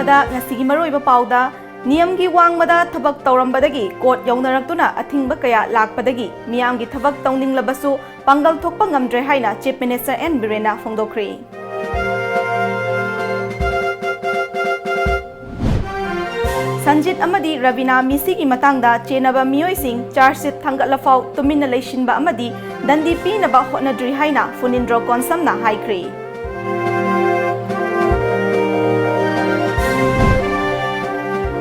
अहमदा ngasigi maroiba pauda niyamgi wangmada thabak tawrambadagi court yaunaraktuna athingba kaya lakpadagi miyamgi thabak tawninglabasu pangal thokpa ngamdre haina Chief Minister N Birena phongdokri. Sanjit amadi Ravina misigi matangda chenaba miyoising charge thangatlafau tumina leishinba amadi dandi pinaba hotnadri haina Funindro Konsamna haikri.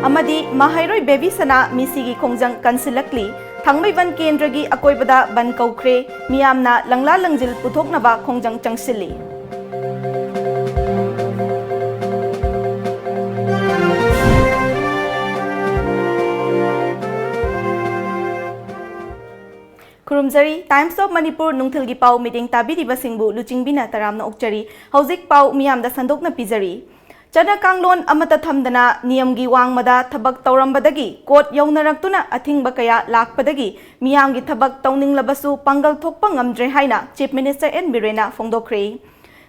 Amadi Mahairoi Bevisana misigi kongjang kansilakli thangmaiban kendragi akoibada ban kaukre miyamna langla langjil puthoknaba kongjang changsili. Kurumjari Times of Manipur nungthilgi pau meeting tabiriba singbu Luchingbina taramna okchari hauzik pau miyamda sandokna pizari. Chana kanglon amata thamdana niyamgi wangmada thabak tawrambadagi court yaunaraktuna athingba kaya lakpadagi miyamgi thabak tawninglabasu pangal thokpa ngamdre haina Chief Minister N Birena phongdokri.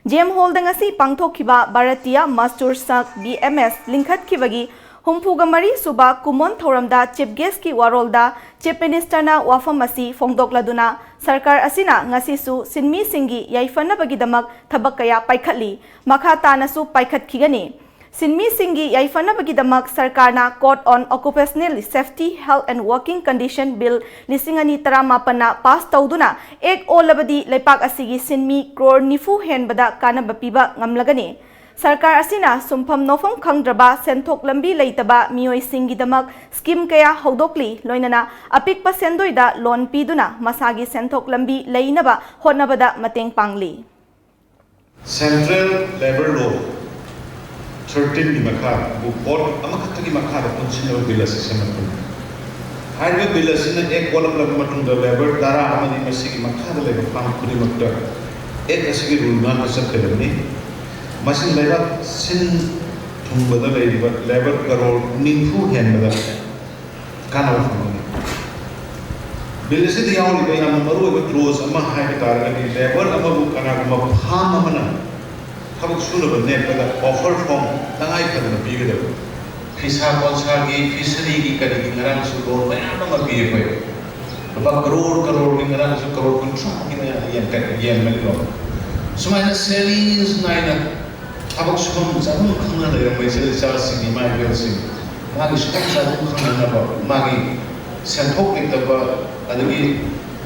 JM Hall dangasi pangthokhiba Bharatiya Mastur Sak BMS linkhatkibagi humpuga mari suba kumon thoramda chief guest ki warolda Chief Minister na wafamasi phongdokladuna sarkar asina ngasisu sinmi singi yaifanabagi-damak thabak kaya paikhatli makha tanasu paikhatkigani sinmi singi yaifanabagi-damak sarkar na Court on Occupational Safety Health and Working Condition Bill 2018 na pass tawduna ek olabadi leipak asigi sinmi crore nifu henbada kanaba piba ngamlagani. Sarkar asina sumpham nofam khangdraba senthok lambi leitaba miyoi singidamak scheme kaya hodokli loinana apikpa sendoida loan piduna masagi senthok lambi leinaba hotnabada mateng pangli. Central Labor Law 13 ni makha bu court amakhatagi makha da punchino bill assessment ko highway bill assessment ek column lag matung da labor dara amadi masigi makha da labor pam kuni makta ek asigi rule na masat karni Masin labor sin thungbada labor crore nifu henbada kana phangani bill se di yauni ba yam maru ba close ama hai tar ani labor ama bu kana ma pham amana thabuk sunu ba net ba offer form tangai khadna bi ga da khisa konsa gi fishery gi kari gi ngarang su ko ba na ma bi ko ba crore gi ngarang su crore kun chu gi na yan ka yan mel lo sumaina savings naina Abang suka mencapai kemana yang masih secara sini magi bersih, magi suka mencapai kemana apa, magi sentuh kita apa, ada di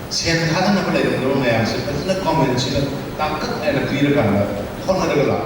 sentuh ada apa lagi orang yang seperti komen sih, tangkat ada clear kan, orang ada gelap.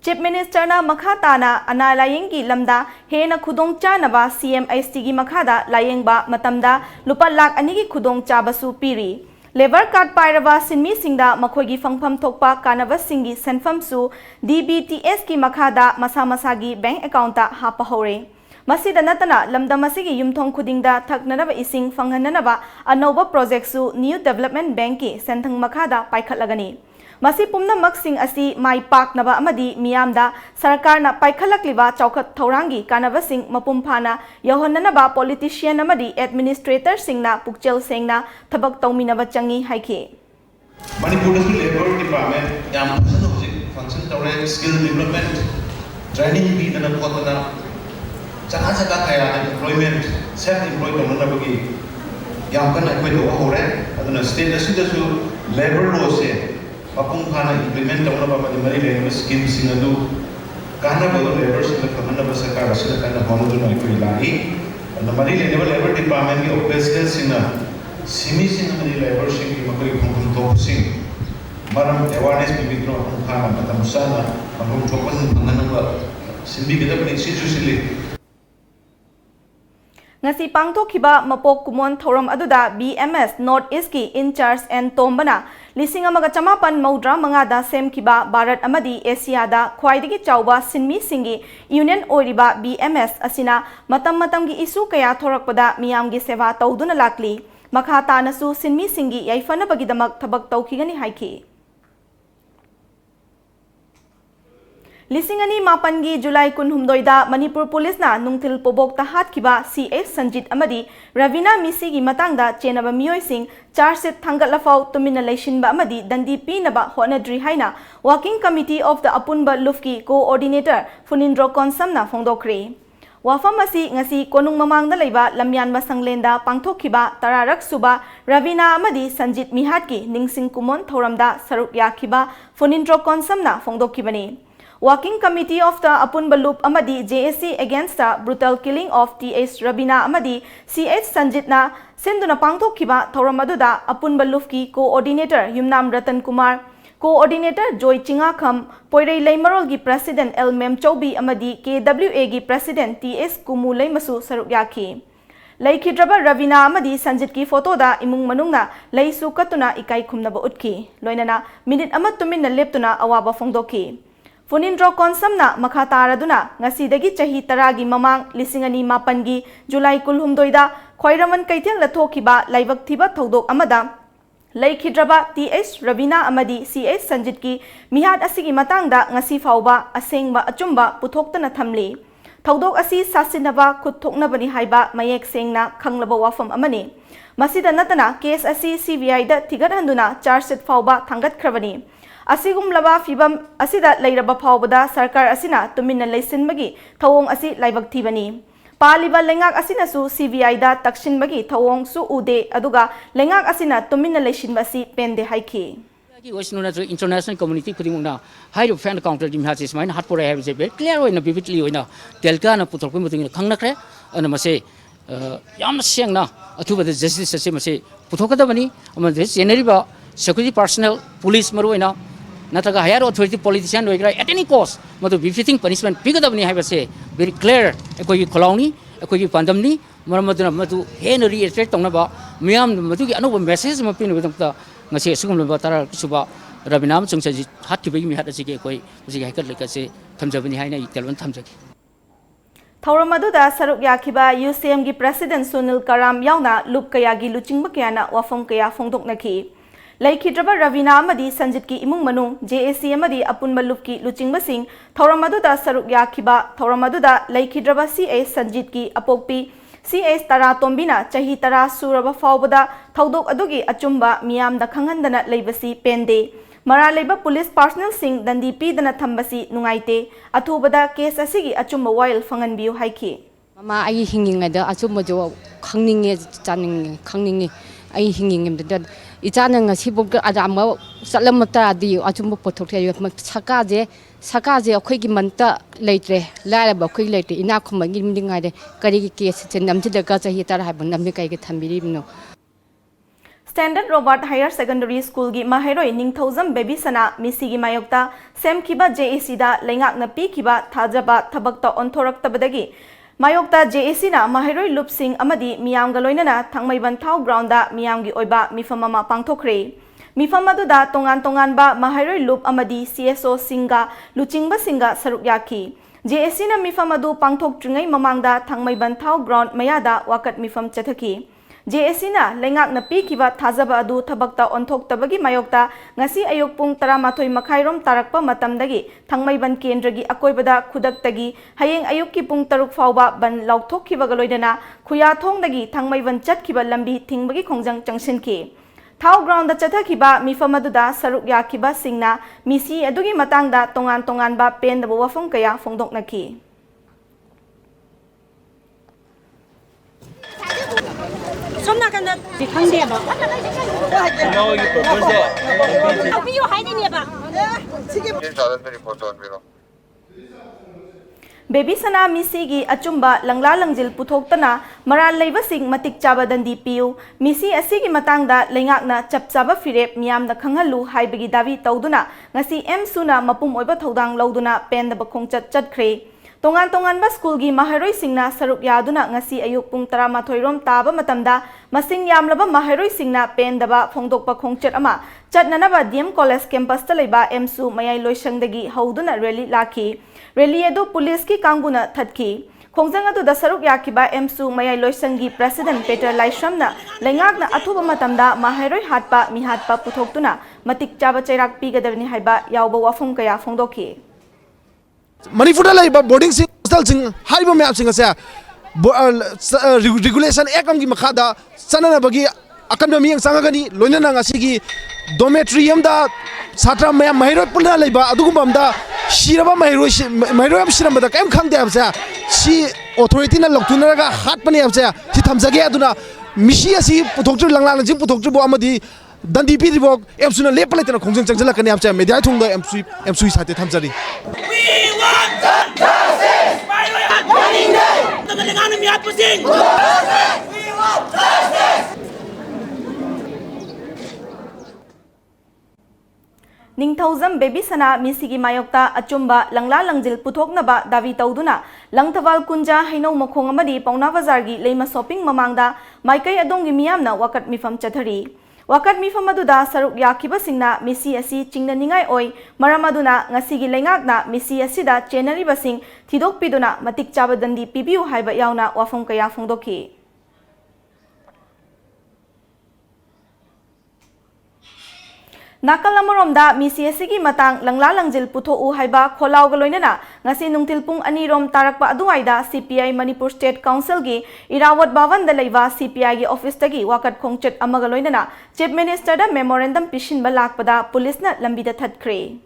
Chief Minister na makhatana ana layenggi lamda hena khudong chanaba CMST gi makhada layengba matamda lupa lakh anigi khudong chabasu piri. Labor card pairava sinmi singda makhoigi fangpham thokpa kanava singi senfam su DBTS ki makhada masa masagi bank account ta hapa hore masida natana lamdam asigi yumthong khudingda thaknanaba ising fanghananaba anoba project su new development bank ki senthang makhada paikhatlagani masi pumnamak sing asi mai paknaba amadi miyamda sarkar na paikhalakliba chawkhat thaurangi kanava sing mapum phana yahonnanaba politician amadi administrator singna pukchel sengna thabak tawminaba changi haikhe Manipur Labor Department yam function tawre skill development training bi dana khotana jaga kaya employment self employed tawna bagi yam kana koi to hore aduna state asu labor law se Apung kana implement tawna ba mari le scheme singadu kana ba labor sing kana ba sarkar asila kana hono do noi koi lai na mari le labor department ki operational singa simi sing mari labor sing ki makoi khum to sing maram awareness bi bitro apung kana mata musana apung chopan ngana ba simbi kita pun institutionally ngasi pangthokhiba mapok kumon thoram aduda BMS North East ki in charge and tombana lising amaga chamapan maudra mangada semkiba Bharat amadi Asia da khwaidigi chawba sinmi singi union oiriba BMS asina matam gi isu kaya thorakpada miyamgi seva tawduna lakli makha tanasu sinmi singi yaifanabagi damak thabak tawkhigani haiki लिसिंगनी मापनगी जुलाई कुनहुमदोइदा मणिपुर पुलिसना नुंगथिल पोबोकता हातखिबा CS Sanjit अमदी रवीना मिसीगी मतंगदा चेनबा मियोइसिंग चार्जशीट थांगतलाफाव तुमिना लेशिनबा अमदी दंडी पीनबा होनद्री हाइना working committee of the Apunba लुफकी कोऑर्डिनेटर फुनिंद्रो कोनसमना फोंदोक्री वाफम असी ngasi konung mamangda leiba lamyanba sanglenda pangthokhiba tararak suba ravina amadi sanjit mihatki ningsing kumon thoramda saruk yakhiba funintro konsamna phongdokhibani working committee of the apunba loop amadi JSC against the brutal killing of TS ravina amadi CS sanjitna senduna pangthokhiba thoramaduda apunba loop ki coordinator yumnam ratan kumar coordinator Joy Chingakham Poirei Leimarol gi president L Mem Choubi amadi KWA gi president TS Kumu Leimasu saruk yakhi Laikhidraba Ravina amadi Sanjit ki photo da imung manungna leisu katuna ikai khumnaba utki loinana minute ama tumin na leptuna awaba phongdokhi Funindro konsamna makha taraduna ngasidagi chahi taragi mamang lisingani mapangi July kulhumdoida khoiraman kaitheng lathokhiba laibak thiba thodok amada Laikhidraba TS Ravina amadi CS Sanjit ki mihat asigi matangda ngasi fauba asengba achumba puthoktana thamli thodok asi sasinaba khuthoknabani haiba mayek sengna khanglaba wafam amani masida natana case asi CBI da thigathanduna chargeshit fauba thangat khrabani asigumlaba fibam asida leiraba faubada sarkar asina tumina leisinbagi thawong asi laibak thibani Paliba lengak asina su CBI da takshin bagi thawong su ude aduga lengak asina tumina leishin basi pende haiki international community kudimuna high fan counter dim has mine hat pore have very clear oina vividly oina telka na putok muting khangnakre ana mase yam sengna athuba the justice se mase puthokada bani ama generally ba security personnel police maru oina nataga higher authority politician oigra at any cost madu befitting punishment pigadabni have say very clear ekoi kholauni ekoi pandamni maramaduna madu hen reiterate tongna ba miyam madu gi anoba message ma pinu bidamta ngase sugum ba tara suba rabinam chungsaji hatti bagi mi hada sige ekoi sige haikar lekase thamjabani haina telwan thamjagi Thauramadu saruk yakhiba UCM gi president Sunil Karam yauna loop kaya gi luchingba kayana wafam kaya phongdoknaki Laikhidraba Ravina amadi Sanjit ki imung manung JSC amadi apunba loop ki luchingba sing Thauramadu saruk yakhiba Thauramadu Laikhidraba CS Sanjit ki apokpi CS Tara Tombina chahi Tara suraba faubada thodok adugi achumba miyamda khanghandana leibasi pende Mara leiba police personnel sing dandi pi dana thambasi nungaite athubada case asigi achumba while fanganbiu haiki Mama ai hinging da achumba jo khangninge chaning khangninge ai hinging da ichana ngasi bok adama salamata di achumba pothok the sakaje akhoi gi manta leitre la ba khoi leitre ina khumba gi mindinga de kari gi case chen namji da ka chahi tar ha namni kai gi thambiri no Standard Robert Higher Secondary School gi Maheroi Ningthauzam Baby Sana Misigi Mayokta Sem Kiba JAC da Lengak na pi kiba thajaba thabakta onthorak tabadagi Mayokta JAC na Maheroi Loop Sing amadi miyam galoinana thangmaiban thau ground da miyam gi oiba mifamama pangthokre mifam aduda tongan ba Maheroi Loop amadi CSO Singa Luchingba Singa saruk yakhi JAC na mifam adu pangthok tringai mamangda thangmaiban thau ground mayada wakat mifam chathaki JAC na lengak na pi kiba thajaba adu thabakta onthok tabagi mayokta ngasi ayok pung 12 makhairom tarakpa matamdagi thangmaiban kendragi akoibada khudaktagi hayeng ayok ki pung 3 fauba ban lauthok kiba galoidana khuya thongdagi thangmaiban chatkiba lambi thingbagi khongjang changsinki thau ground da chathakiba mifamaduda saruk yakhiba singna misi adugi matangda tongan ba pen da wafam kaya phongdoknaki somna kan da khangde ba no you propose abi yo haide ne ba Baby Sana Misi gi achumba langla langjil puthokna maral leiba sing matik chaba dandi piu misi asigi matangda lengakna chapchaba firep miyamda khanghalu haibagi dawi tawduna ngasi M suna mapum oiba thodang lawduna pen da bakhongchat chatkhre tongan ba school gi Maheroi singna saruk yaduna ngasi ayuk pung 13 rom taba matamda masing yamlaba Maheroi singna pen daba phongdokpa khongchat ama chatnanaba DM college campus ta leiba MSU mayai loisangdagi hauduna rally lakhi rally edu police ki kanguna thatki khongjang adu da saruk yakiba MSU mayai loisangi president Peter Laishramna lengakna athuba matamda Maheroi hatpa mi hatpa puthoktuna matik chaba chairak pigadabni haiba yawba wafum kaya phongdokhi Manipur la boarding sing hostel sing haiba map sing ase regulation ekam gi makhada sanana bagi akan mi yang sangagani loina na ngasigi dormitory da satra mayam mahiro pulna leiba adugum da shiraba mahiro am shiramba da kaim khangde absa si authority na loktuna ga hat pani absa si thamjage aduna misi asi puthokchu langlang jing puthokchu bo amadi dandi pi ribok emsuna lepale tena khongjang changjala kani absa media thungda emsui sate thamjari We want justice! Morning day! We want justice! Ningthauzam baby sana misigi mayokta achumba langla langjil puthoknaba davi tawduna langthawal kunja hainau makhong amadi pauna bazar gi leima shopping mamangda maikai adongi miyamna wakat mifam chathari wakat mifam aduda saruk yakiba singna misi asi chingna ningai oi maramaduna ngasigi lengakna misi asida chenari basing thidok piduna matik chaba dandi pibiu haiba yauna wafam kaya phongdokhi Nakal namoromda misi asigi matang langla langjil putho haiba kholau galoinana ngasi nungtil pung anirom tarakpa aduaida CPI Manipur State Council gi Irawat Bhavan da leiwa CPI gi office tagi wakat khongchet amagaloinana Chief Minister da memorandum pishin balakpada police na lambi da thatkre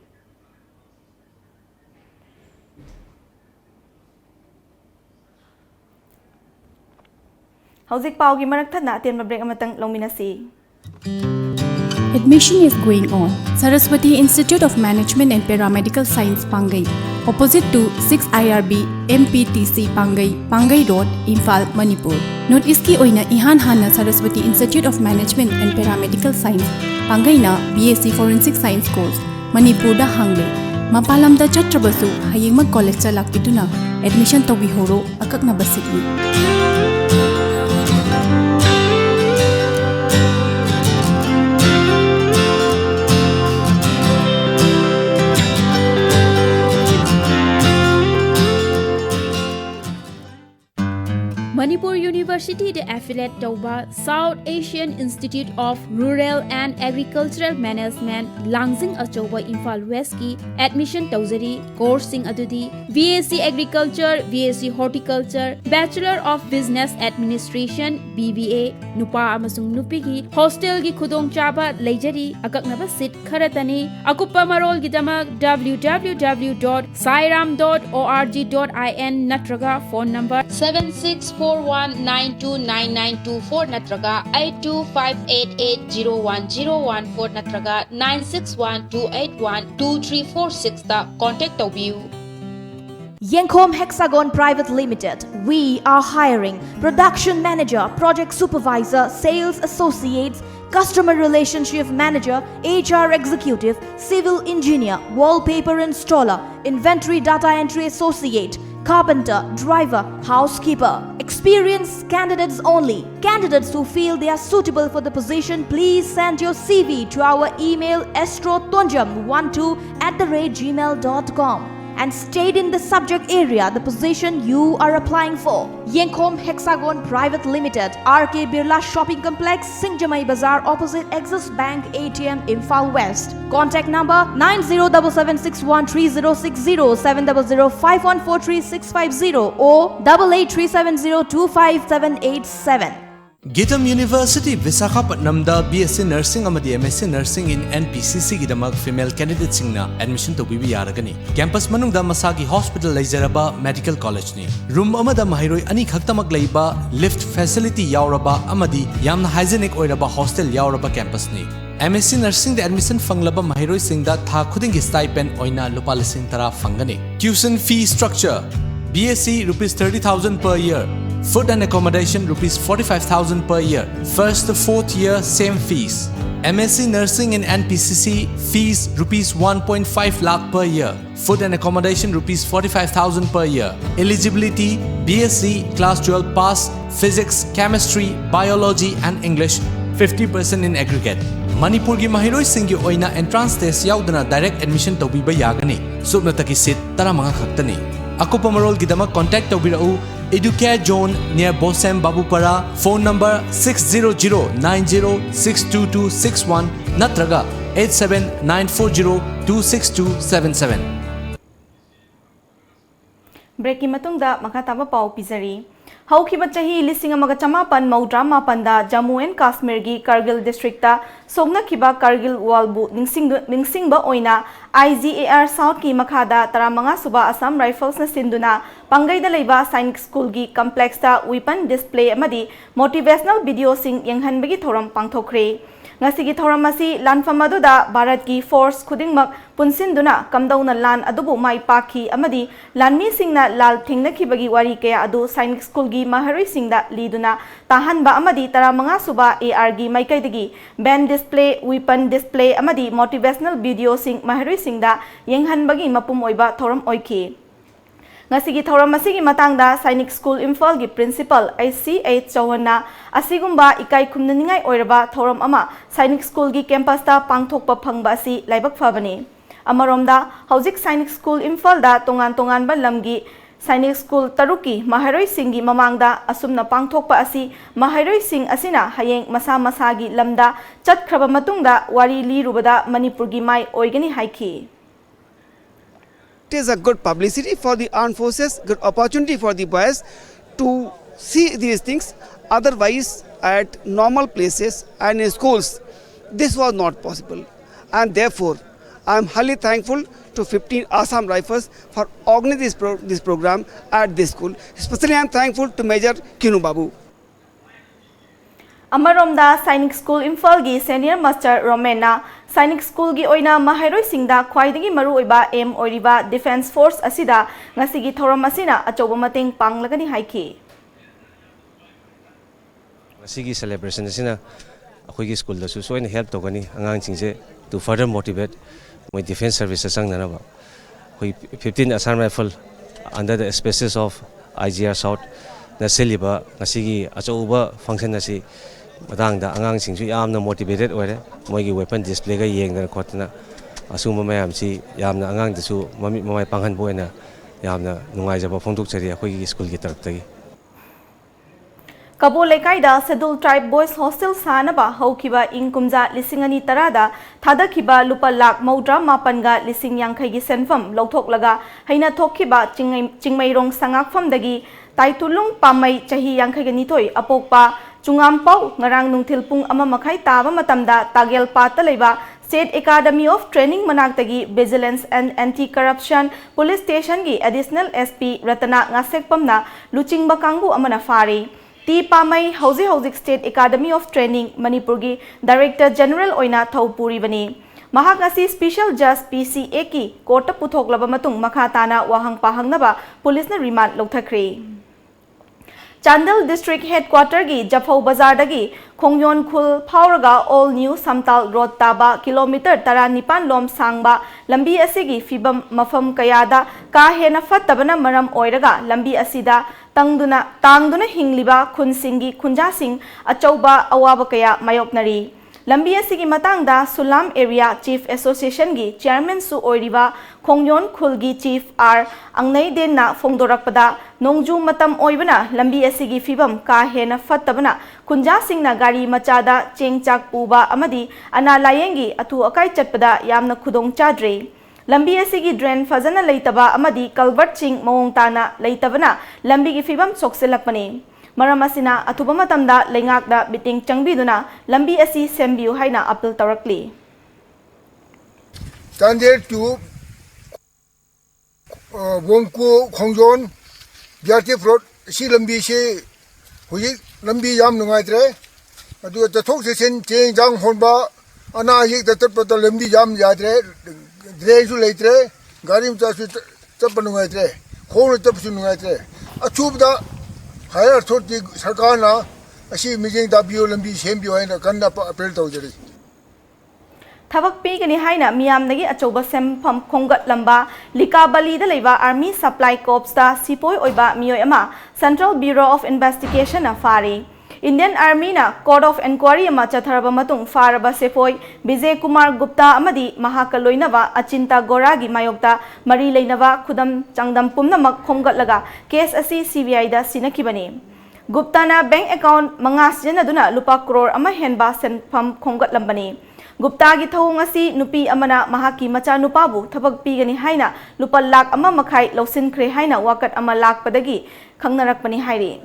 Hauzik pau gi marak thana ten break amatang longminasi Admission is going on. Saraswati Institute of Management and Paramedical Science Pangai, opposite to 6 IRB MPTC Pangai, Pangai Road, Imphal, Manipur. Note iski oina ihan hana Saraswati Institute of Management and Paramedical Science Pangai na BSc Forensic Science course Manipur da hangle. Mapalam da chatrabasu hayeng mag college cha lakituna admission tobi horo akak na basigni. Manipur University the affiliate Tauba South Asian Institute of Rural and Agricultural Management Langzing Achoba Imphal West ki admission tauzari course sing adudi BSc Agriculture, BSc Horticulture, Bachelor of Business Administration, BBA Nupa amasung nupi ki hostel gi khudong chaba leijari akaknaba seat kharatani akupa marol gi damak www.sairam.org.in natraga phone number 7641929924 natraga 8258801014 natraga 9612812346 ta contact tabiu. Yenkom Hexagon Private Limited. We are hiring production manager, project supervisor, sales associates, customer relationship manager, HR executive, civil engineer, wallpaper installer, inventory data entry associate, carpenter, driver, housekeeper. Experienced candidates only. Candidates who feel they are suitable for the position, please send your CV to our email astrotonjam12@gmail.com and state in the subject area the position you are applying for. Yenkom Hexagon Private Limited, RK Birla Shopping Complex, Singjamai Bazaar opposite Axis Bank ATM, Imphal West. Contact number 9077613060, 7005143 or 8837025787. Gitam University Visakhapatnam da BSc Nursing amadi MSc Nursing in NPCC gidamak female candidates singna admission to bibi yaragani. Campus manungda masagi hospital leijaraba medical college ni. Room amada mahiroi ani khaktamak leiba lift facility yauraba amadi yamna hygienic oiraba hostel yauraba campus ni. MSc Nursing the admission fanglaba mahiroi singda tha khudingi stipend oina lupa lising tara fangani. Tuition fee structure BSc rupees 30,000 per year. Food and accommodation rupees 45,000 per year. First to fourth year same fees. MSc Nursing in NPCC fees rupees 1.5 lakh per year. Food and accommodation rupees 45,000 per year. Eligibility BSc class 12 pass, physics, chemistry, biology and English 50% in aggregate. Manipur gi mahiroi singgi oina entrance test yaudana direct admission tobiba yagani. Subna taki seat taramanga khaktani. Akupa marol gidama contact tobirau Educare Zone near Bosem Babupara. Phone number 60090622261 natraga 87940262277. Break की मतुंगदा मखाताबा पाव पिजरी हौखिबा चाही लिसिंग अमगा चमापन मौद्रा मापनदा जम्मू एंड काश्मीर की कारगिल डिस्ट्रिक्ट सोंगनाखिबा कारगिल वालबु निंगसिंगबा ओइना IGAR साउथ की मखादा 35 सुबा असम राइफल्स न सिंदुना पंगैदा लेबा सैनिक स्कूल की कम्प्लेक्स ता weapon display अमदी motivational video Singh यंगहनबगी theorem पांगथोखरे ngasi thoram asi lanfam aduda Bharat ki force khudingmak punsinदुना kamdauna lan adubu mai pakhi amadi lanmi singna lal thingnakibagi wari kaya adu sainik school gi maharoi singda liduna tahanba amadi 35 suba AR gi maikaidagi band display weapon display amadi motivational video sing maharoi singda yenghanbagi mapum oiba thoram oiki ngasigi thoram asigi matangda sainik school imphal gi principal ICH Chauhanna asigumba ikai khumnaningai oiraba thoram ama sainik school gi campus ta pangthokpa phangba asi laibak phabani amaromda hojik sainik school imphal da tongan ba lamgi sainik school taruki maharoi singi mamangda asumna pangthokpa asi maharoi sing asina hayeng masa gi lamda chatkraba matungda wari lirubada Manipur gi mai oigani haiki. It is a good publicity for the armed forces, good opportunity for the boys to see these things. Otherwise, at normal places and in schools, this was not possible. And therefore, I am highly thankful to 15 Assam Rifles for organizing this program at this school. Especially, I am thankful to Major Kinu Babu. Amaromda Sainik School Imphal gi Senior Master Romena Sainik School gi oina mahairoi singda khwaidagi maru oiba aim oiriba Defense Force asida ngasigi thoram asina achoba mateng panglagani haiki. Ngasigi celebration asina akhoi school da su soina help togani angang singse to further motivate my defense services sang nanaba. Khoi 15 Assam Rifle under the auspices of IGR South na celiba ngasigi achoba function asi matangda angang singsu yamna motivated oire moigi weapon display ga yengna khotna asuma mayam si yamna angang dasu mami mamai panghan boina yamna nungai jaba phongduk chari akhoi school gi taraf tagi Kabo Lekaida Scheduled Tribe Boys Hostel Sanaba Haukiba Inkumza Lisingani Tarada Thadakiba Lupa Lak Maudra Mapanga Lising Yankai gi Senfam Lautok Laga Haina Tokiba Chingmairong Sangakfam Dagi Taitulung Pamai Chahi Yankai Nitoi Apokpa Chungampau Ngarang Nungtilpung Ama Makai Taba Matamda Tagel Pataleba State Academy of Training Manaktagi Vigilance and Anti-Corruption Police Station gi Additional SP Ratana Ngasekpamna Luchingba Kangbu Amana Fari T Pamai Hauzik State Academy of Training Manipur gi Director General Oina Thaupuri Bani Mahagasi Special Judge PCA ki Kota Puthoklaba matung makhatana wahang pahangnaba police na remand logthakre Chandel District Headquarter gi Japhau Bazar dagi Khongyon Khul Phauraga All New Samtal Road Taba kilometer 19 lom sangba lambi asigi fibam mafam kayada ka hena fattabana maram oiraga lambi asida tangduna hingliba khunsingi khunjasing achauba awaba kaya mayoknari lambi asigi matangda Sulam Area Chief Association gi Chairman su oiriba Khongyon Khul gi Chief R angnai den na phongdorakpada nongju matam oibana lambi asigi fibam ka hena fattabana khunjasing na gari machada chengchak puba amadi ana layengi atu akai chatpada yamna khudong chadre lambi asigi drain fazana leitaba amadi culvert ching mawong tana leitabana lambi gi fibam sokselakpani maram asina atuba matamda lengakda biting changbiduna lambi asi sembiu haina appeal tawrakli Chandel to Wongku Khongjon Gyati Frot si lambi se huyi lambi yam nungaitre adu ta thok se sen cheng jang honba ana yik ta tat ta lambi yam yatre dre su leitre garim ta su tap nungaitre khon tap su nungaitre achub da higher authority sarkar na asi meeting da bio lambi sem bio haina kanna apel tawjari Thabak pi kani haina miyam nagi achoba sem pham khongat lamba Likabali da leiba Army Supply Corps da sipoi oiba miyoi ama Central Bureau of Investigation na fari Indian Army na Court of Inquiry ama chatharaba matung faraba sepoi Vijay Kumar Gupta amadi mahakaloinaba Achinta Goragi mayokta mari leinaba khudam changdam pumnamak khomgat laga case asi CBI da sinakibani Guptana bank account mangas janaduna lupa crore ama henba senfam khongat lambani. Gupta gi thawung asi nupi amana mahaki macha nupabu thabak pigani haina lupa lak ama makhai lausin khre haina wakat ama lak padagi khangnarakpani hairi.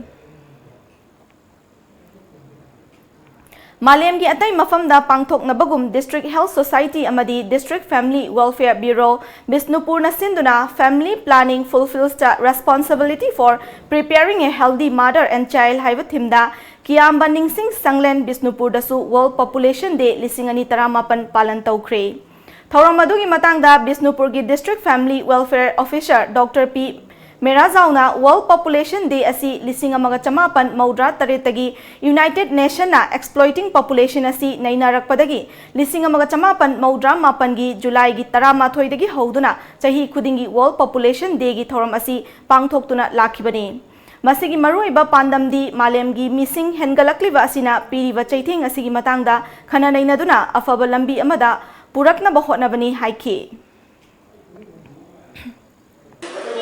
Malem gi atai mafamda pangthok na bagum District Health Society amadi District Family Welfare Bureau Bisnupur na sinduna family planning fulfills the responsibility for preparing a healthy mother and child haiba thimda Kiamba Ningsing Sanglen Bisnupur dasu World Population Day lisingani taramapan palan tawkre. Thauramadu gi matangda Bisnupur gi District Family Welfare Officer Dr. P. Merazauna World Population Day asi lising amaga chamapan maudra taretagi United Nations na exploiting population asi nainarakpadagi lising amaga chamapan maudra mapan gi July gi tarama thoidagi hauduna chahi khudingi World Population Day gi thoram asi pangthoktuna lakhibani. Masigi maruiba pandamdi malemgi missing hengalakliba asina piriba chaithing asigi matangda khana nainaduna afaba lambi amada purakna bahotnabani haiki.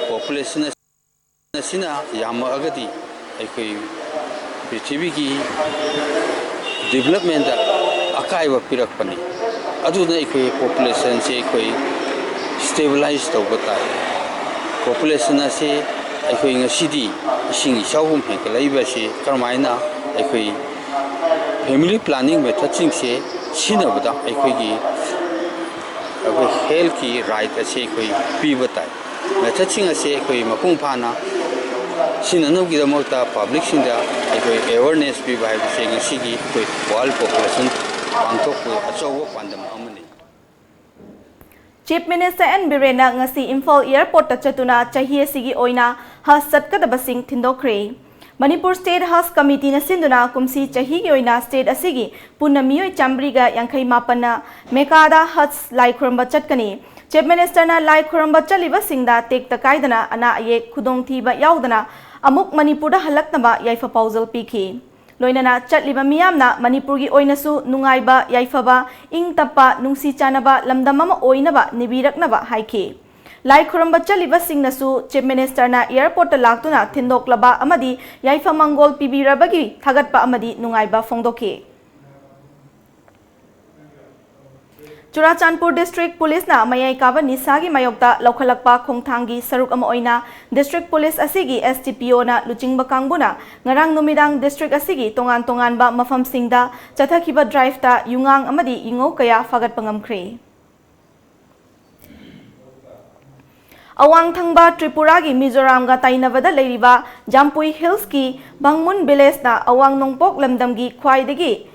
Population asina yama agadi aikoi prithvi ki development da akai wa pirak pani adu na aikoi population se aikoi stabilize to batai population ase aikoi ngasidi ising isawum hekalai ba se karmaina aikoi family planning method sing se sinabada aikoi gi health ki right ase aikoi pi batai method sing ase koi mapung phana sinanam gi damota public sinda koi awareness bi bai se ngasi gi koi world population angtok ko achowo pandam amani. Chief Minister N. Birena ngasi Imphal Airport chatuna chahiye sigi oina has satkadabasing thindokre. Manipur State House Committee na sinduna kumsi chahi gi oina state asigi punna miyoi chambriga yankhai mapana mekada hats laikhramba chatkani. Chief Minister na lai khuramba chaliba singda tek takaidana ana ye khudong thiba yaudana amuk Manipur da halaknaba yaifa pausal piki. Loinana chatliba miyamna Manipur gi oinasu nungaiba yaifaba ing tappa nungsi chanaba lamdamama oinaba nibiraknaba haiki. Lai khuramba chaliba singnasu Chief Minister na airport laktuna thindoklaba amadi yaifa mangol pibirabagi thagatpa amadi nungaiba fongdoki. Churachandpur District Police na mayai kaba nisagi mayokta laukhalakpa khongthangi saruk ama oina District Police asigi STPO na Luchingba kangbuna ngarang numidang District asigi tongan ba mafam singda chathakiba drive ta yungang amadi ingo kaya fagat pangamkhre. Awang thangba Tripura gi Mizoram ga tainavada leiriba Jampui Hills ki Bangmun Village na awang nongpok lamdam gi khwaidagi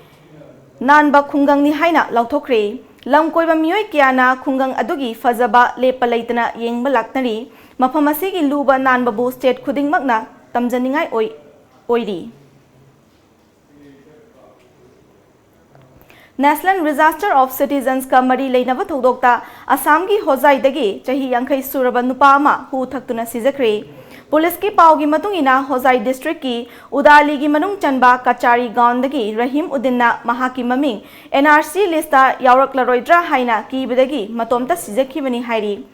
nanba khungang ni haina lauthokre. Lam koiba miyoi kiana khungang adugi fazaba lepa leitana yengba laknari mafam asigi luba nanbabu state khudingmakna tamjaningai oiri. National Register of Citizens ka mari leinaba thodokta Assam gi Hozai dagi chahi yankhai suraba nupa ama hu thaktuna sijakre. Police ki paugi matungina Hozai District ki Udali gi manung chanba Kachari Gaondagi Rahim Udinna mahaki maming NRC lista yauraklaroi haina ki bidagi matomta sijakhibani hairi.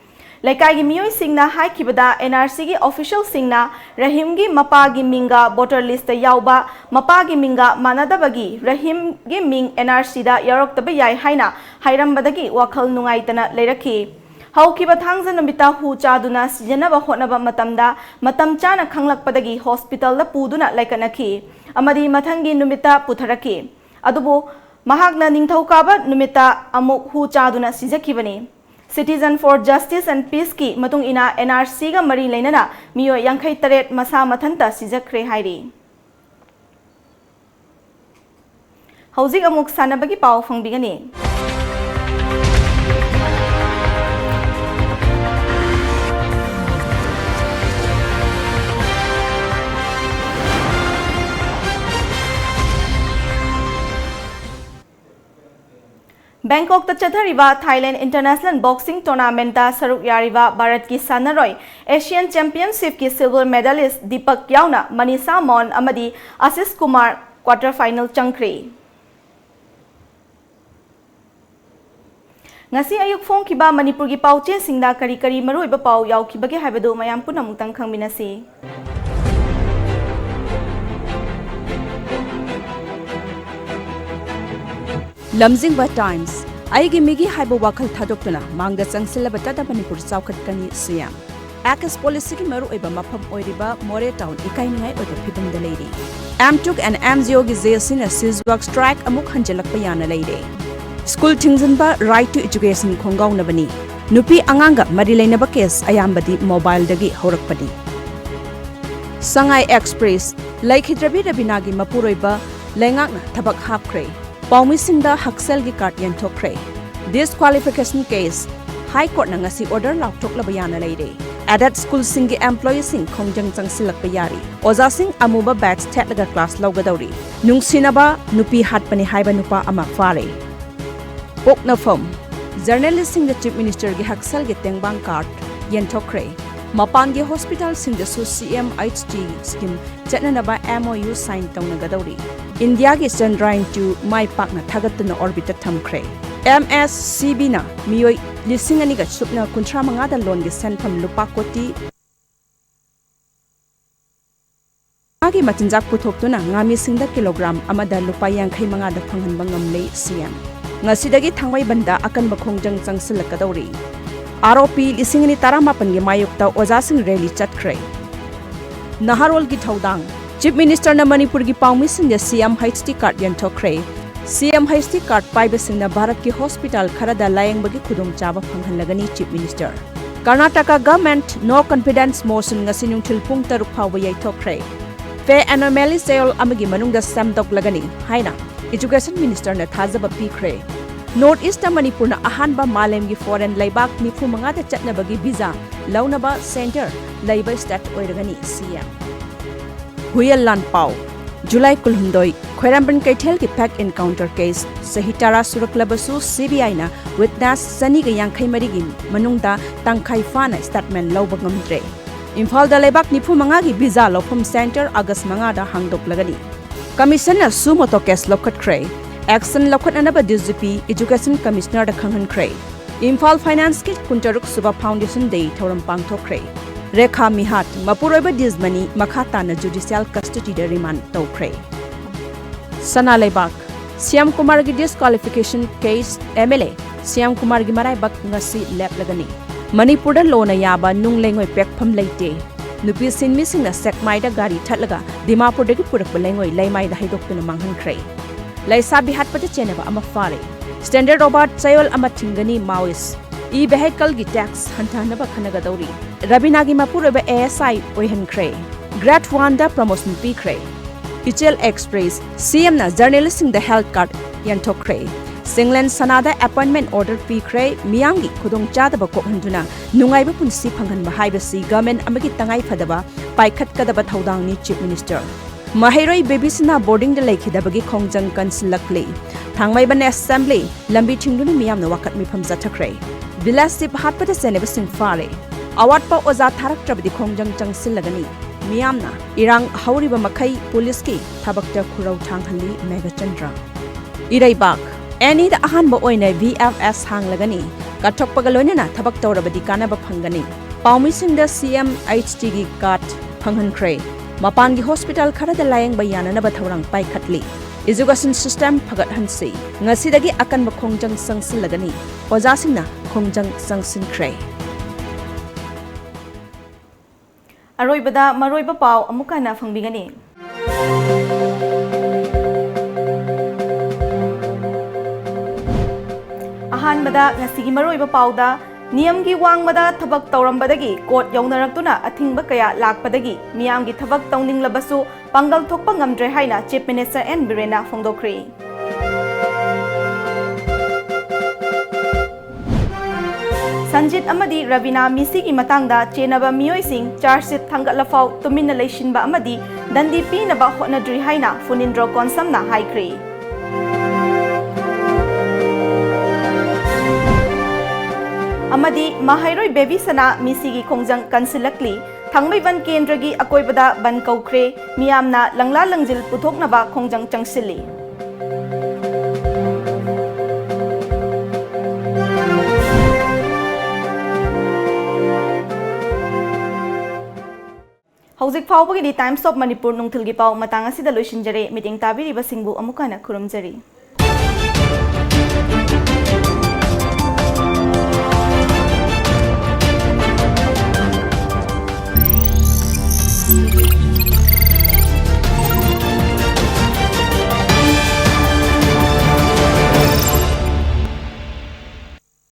Laikai gi miyoi singna haikibada NRC gi official singna Rahim gi mapa gi minga voter list yauba mapa gi minga manadabagi Rahim gi ming NRC da yauraktaba yai haina hairambadagi wakhal nungaitana leirakhi. Haukiba thangza namita hu chaduna sijanaba hotnaba matamda matam chana khanglakpadagi hospital la puduna laikanakhi amadi mathangi numita putharaki adubu mahakna ningthaukaba numita amuk hu chaduna sijakibani. Citizen for Justice and Peace ki matung ina NRC ga mari leinana miyo yankhai taret masa mathanta sijakre hairi. Hauzik amuk sanabagi pau fangbigani. Bangkok ta chathariba Thailand International Boxing Tournament ta saruk yariba Bharat ki sanaroi Asian Championship ki silver medalist Deepak Yauna Manisha Mon amadi Ashish Kumar quarter final changkre. Ngasi ayuk phone kiba Manipur gi pauche singda kari maruiba pau yaukibage haibadu mayam punamutang khangminasi. lamjingba times aigi migi haibo wakal thadokna mangda changsilaba tata manipur chawkhat kani siam ACAS policy ki maru oiba mafam oiriba more town ikainingai oiba phibum da leire amtuk and MGO gi jesina sizwak strike amuk hanjalakpa yana leire school thingjanba right to education khongaw nabani nupi anganga mari leinaba case ayambadi mobile dagi horakpadi Sangai Express laikhidrabi rabinagi mapuroiba lengakna thabak hapkhre Paumisingda Haksel gi card yanthokre disqualification case High Court na ngasi order lauktoklaba yana leire adat school singi employee sing khongjang changsilakpa yari oza sing amuba batch thetlaga class lawgadauri nungsinaba nupi hatpani haiba nupa ama fare pokna form journalist sing the chief minister gi Haksel gi tengbang card yanthokre Mapangi hospital sing the CMHT scheme chatnanaba MOU sign tawnagadori India gi Chandrayaan 2 mai pakna thagatna orbiter thamkre MSCB na miyoi lisingani ga supna kuntra manga da loan gi senpham lupa koti agi machinjak puthoktuna ngami singda kilogram amada lupa 50 manga da phanghanba ngamle CM ngasidagi thangwai banda akan bakhongjang changsilakadori ROP lisingani taramapan gi mayukta ojasing rally chatkre Naharol gi thodang Chief Minister na Manipur gi Paumising the CMHT card yanthokre CMHT card paibasingna Bharat ki hospital kharada layangbagi khudong chaba phanghanlagani Chief Minister Karnataka government no confidence motion ngasi nungthil pung taruk phawa yaithokre Fe anomaly sale amagi manungda samdok lagani haina Education Minister na thajaba pikre North East Manipur na ahanba malem gi foreign laibak nifu manga da chatnabagi visa launaba center laiba state oiragani CM Huyalan Pau July Kulhundoi Khairamban Kaithel ki pack encounter case Sahitara Suraklabasu CBI na witness Sani ga yang khaimari gi manungda tangkhai fana statement lawba ngamtre Imphal da laibak nifu manga gi visa lofum center August manga da hangdok lagani Commissioner Sumoto case lokhat kray Action lokhat anaba DGP Education Commissioner da khanghan kray Imphal Finance ki kuntaruk Suba Foundation Day thoram pangthokre Rekha Mihat Mapuroiba Dizmani Makhata na judicial custody de remand tokre Sana Lebak Siam Kumar gi disqualification case MLA Siam Kumar gi marai bak ngasi lep lagani Manipur da lona yaba nung lengoi pek pham leite nupi sinmi singna sekmai da gari thatlaga Dimapur dagi purak belengoi laimai da haidokuna manghan krai Laisa bihat pata chenaba ama fare Standard Robert Chayol ama thingani Maoist E-vehicle gi tax hantanaba khanagadori Rabina gi Mapuroiba ASI oihankre Grad 1 da promotion pikre Ichel Express CM na journalist sing the health card yanthokre Singland Sanada appointment order pikre Miyangi khudong chadaba kokhanduna nungaiba punsi phanghanba haibasi government amagi tangai phadaba paikhat kadaba thodangni chief minister Mahairoi babysina boarding da laikhidabagi khongjang kansilakle thangmaiban assembly lambi thingduna miyamna wakat mifam jathakre Vilasip hatpata seneba sing fare awat pa oza tharak trabdi khongjang changsilagani miyamna irang hauriba makai police ki thabakta khurau thanghanli Megachandra Iraibak Any da ahanba oina VFS hanglagani kathokpaga loinana thabak tawrabadi kanaba phangani Paumisingda CMHT gi kat phanghankre Mapangi hospital kharada layangba yananaba thawrang paikhatli Education system phagat hansi ngasidagi akan ba khongjang sangsilagani ojasingna khongjang sangsinkre Aroibada maroiba pau amuka na fangbigani Ahanbada ngasigi maroiba pauda Niyamgi wangmada thabak tawrambadagi court yaunaraktuna athingba kaya lakpadagi miyamgi thabak tawninglabasu pangal thokpa ngamdre haina Chief Minister N Birena phongdokri Sanjit amadi Ravina misigi matangda chenaba miyoi sing charge sheet thangatlafau tuminna leishinba amadi dandi pinaba hotnadri haina Funindro Konsamna haikri Amadi Mahairoi Baby Sana Misigi Kongjang Kansilakli Thangmaiban Kendragi Akoibada Ban Kaukre Miyamna Langla Langjil Puthoknaba Kongjang Changsili Hauzik Faubagi Times of Manipur Nungthilgi Pau Matang asida loishinjare meeting tabiriba singbu amukana khurumjari